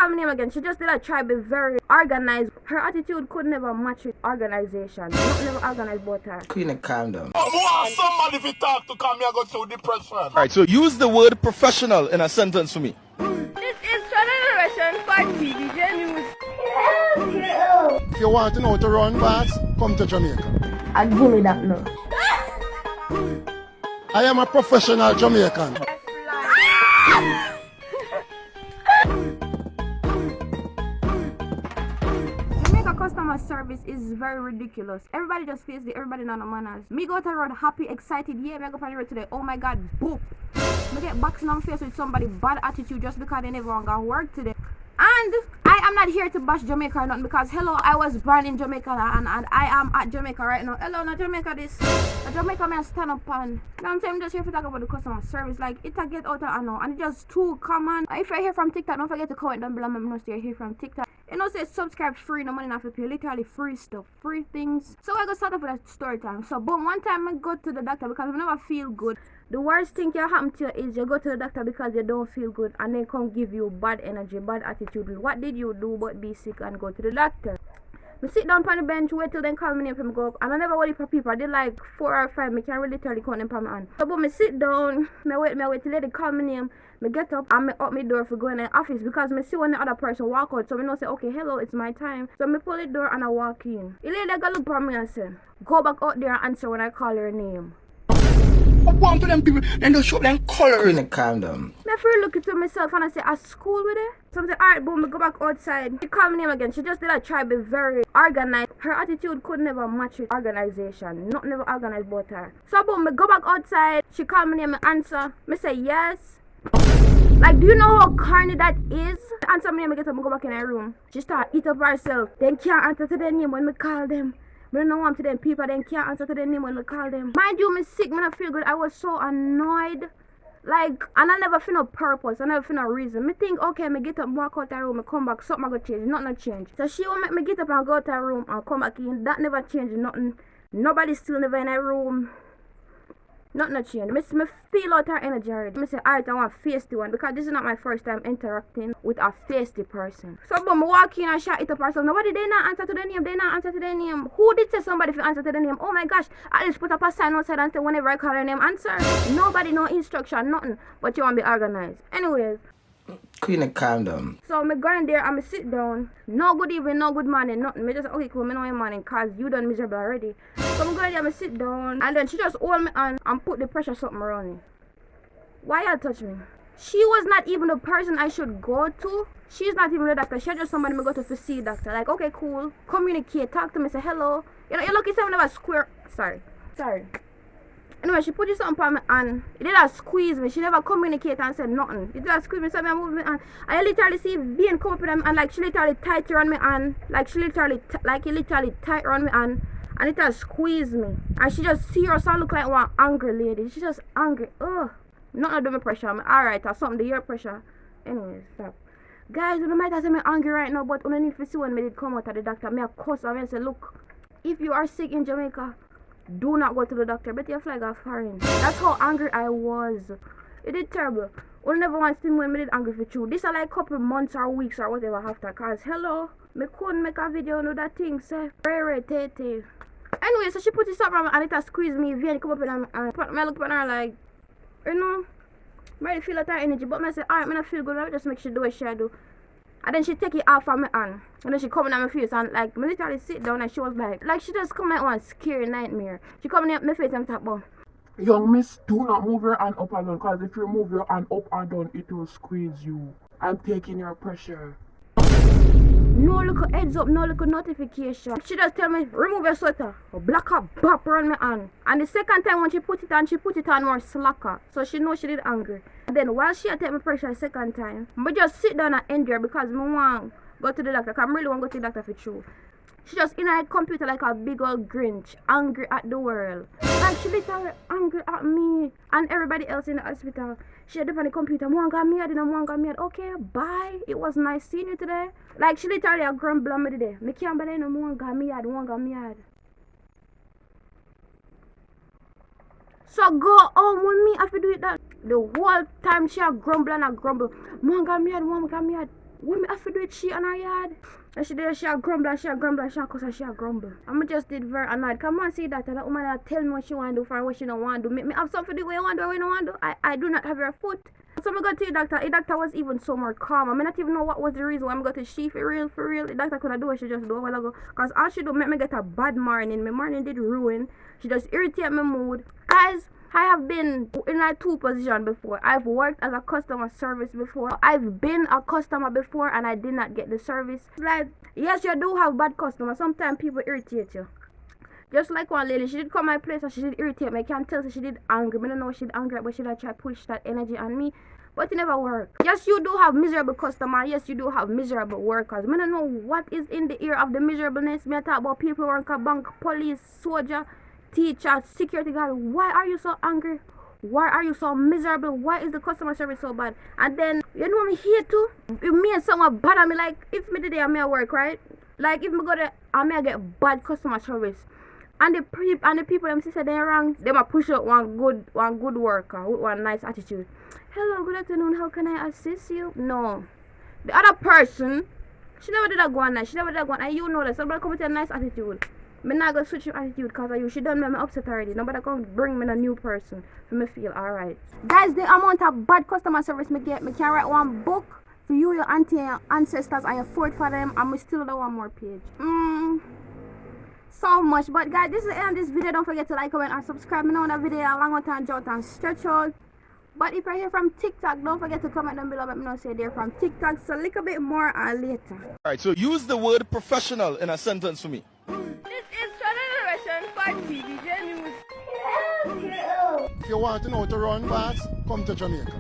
call my name again. She just did a try be very organized. Her attitude could never match with organization. Not never organized about her. Queen, calm down. Oh, somebody if you talk to come here go through depression. Alright, so use the word professional in a sentence for me. This is Generation for TVJ News. If you want to know how to run fast, come to Jamaica. I give me that now. I am a professional Jamaican. Jamaica customer service is very ridiculous. Everybody just feels the everybody none of manners. Me go to the road happy, excited, yeah, me go on the road today. Oh my god, boop. Me get boxing on face with somebody bad attitude just because they never want to work today. And I am not here to bash Jamaica or nothing because hello, I was born in Jamaica and I am at Jamaica right now. Hello, not Jamaica this. Jamaica man stand up and you know what I'm saying, I'm just here to talk about the customer service. Like it a get out of I know and it's just too common. If you're here from TikTok, don't forget to comment down below. Let me know if you're here from TikTok. You know, say subscribe free, no money not for pay, literally free stuff, free things. So I go start off with a story time. So boom, one time I go to the doctor because I never feel good. The worst thing can happen to you is you go to the doctor because you don't feel good and they come give you bad energy, bad attitude. What did you do but be sick and go to the doctor? I sit down on the bench, wait till they call me name for me go up. And I never wait for people. I did like 4 or 5. I can't really literally count them for my hand. So but I sit down, I wait till they call me name. I get up and I up my door for going in the office because I see when the other person walk out. So I know say, okay, hello, it's my time. So I pull the door and I walk in. The lady go look for me and say, go back out there and answer when I call her name. I want to them people, then they show them color. Queen, calm down. I feel look to myself and I say, at school with her? So I say, alright, boom, I go back outside. She called my name again. She just did a try be very organized. Her attitude could never match with organization. Not never organized about her. So boom, I go back outside. She called my name, I answer. I say, yes. Like, do you know how corny that is? I answer my name, I get up and go back in her room. She start eat up herself. Then can't answer to their name when I call them. I don't know what to them people, then can't answer to their name when I call them. Mind you, me sick, me not feel good. I was so annoyed. Like, and I never feel no purpose. I never feel no reason. Me think, okay, me get up, walk out the room, I come back, something I go change. Nothing no change. So she will make me get up and go out the room and come back in. That never changed, nothing. Nobody still never in a room. Nothing no change. Me feel out her energy already. Me say, alright, I want face the one because this is not my first time interacting with a feisty person. So but me walk in and shot it up herself. Nobody they not answer to the name, they not answer to the name. Who did say somebody for answer to the name? Oh my gosh, I just put up a sign outside and say whenever I call her name, answer. Nobody, no instruction, nothing. But you want to be organized. Anyways. Queen, calm down. So me go in there and me sit down. No good evening, no good morning, nothing. Me just okay cool, me know your morning cause you done miserable already. So me go in there, me sit down and then she just hold me on and put the pressure something around me. Why you touch me? She was not even the person I should go to. She's not even the doctor. She's just somebody me go to see doctor. Like okay cool, communicate, talk to me, say hello. You know you lucky seven of a square. Sorry. Anyway, she put this on my hand. It did not squeeze me. She never communicate and said nothing. It did not squeeze me, so I moved my hand. I literally see vein come up with them and like she literally tight around my hand. Like she literally tight around my hand. And it just squeezed me. And she just seriously look like one angry lady. She just angry. Ugh. Nothing to do with pressure. I'm alright or something. The ear pressure. Anyways, stop. Guys, you might have said I'm angry right now, but underneath you see when me did come out of the doctor, me a cuss and I say, look, if you are sick in Jamaica, do not go to the doctor, but your flag are foreign. That's how angry I was. It did terrible. I never want to see when I did angry for you. This are like couple months or weeks or whatever after. Cause hello, me couldn't make a video on that thing, say. Very tete. Anyway, so she put this up around me and it has squeezed me. Vein come up and I look at her like, you know, I really feel that energy. But I say, alright, I don't feel good. I just make sure do what she do. And then she take it off from my hand. And then she come in at my face and like me literally sit down and she was like she just come like one scary nightmare. She come in at my face and talk about, young miss, do not move your hand up and down because if you move your hand up and down it will squeeze you. I'm taking your pressure. no little heads up, no little notification. She just tell me, remove your sweater. Black up, bop around my hand. And the second time when she put it on more slacker. So she know she did angry. And then while she take my pressure the second time, I just sit down and endure because I want go to the doctor. Cause I really want to go to the doctor for true. She just in her computer like a big old Grinch, angry at the world. Like she literally angry at me and everybody else in the hospital. She had on the computer, Mwanga mad. Okay, bye. It was nice seeing you today. Like she literally a grumble me today. Me can't believe no Mwanga mad. So go home with me after do it that. The whole time she a grumble and a grumble. Mwanga mad. What me have to do with she on her yard? And she did, she a grumble, she a grumble, she a cuss, and she a grumble. And I just did very annoyed. Come on, see that, and that woman that tell me what she want to do for her, what she don't want to do. Make me have something to do what you want to do, what you don't want to do. I do not have your foot. So I go to the doctor. The doctor was even so more calm. I may not even know what was the reason why I got to she for real, for real. The doctor could have do what she just do a while ago. Because all she do make me get a bad morning. My morning did ruin. She just irritate my mood. Guys, I have been in like 2 positions before. I've worked as a customer service before. I've been a customer before and I did not get the service. Like, yes, you do have bad customers. Sometimes people irritate you. Just like one lady, she did come my place and she did irritate me. I can't tell her she did angry. I don't know she did angry, but she did try to push that energy on me. But it never worked. Yes, you do have miserable customers. Yes, you do have miserable workers. I don't know what is in the ear of the miserableness. I talk about people who work at bank, police, soldier, teacher, security guard. Why are you so angry? Why are you so miserable? Why is the customer service so bad? And then, you know me here too? If me and someone bad at me, like, if me today I may work, right? Like, if me go there, I may get bad customer service. And the people them say they're wrong, they might push out one good worker with one nice attitude. Hello, good afternoon, how can I assist you? No. The other person, she never did that go on nice. She never did that go on, and you know that. Somebody come with a nice attitude. Me not gonna switch your attitude because of you. She done make me upset already. Nobody can bring me a new person for me feel alright. Guys, the amount of bad customer service me get, me can write one book for you, your auntie, your ancestors, and your forefathers, and me still do one more page. So much. But guys, this is the end of this video. Don't forget to like, comment, and subscribe. Me know that video a long time, jot and stretch out. But if you're here from TikTok, don't forget to comment down below. Let me know say they're from TikTok. So a little bit more later. Alright, so use the word professional in a sentence for me. This is Generation for TVJ News. If you want to know how to run fast, come to Jamaica.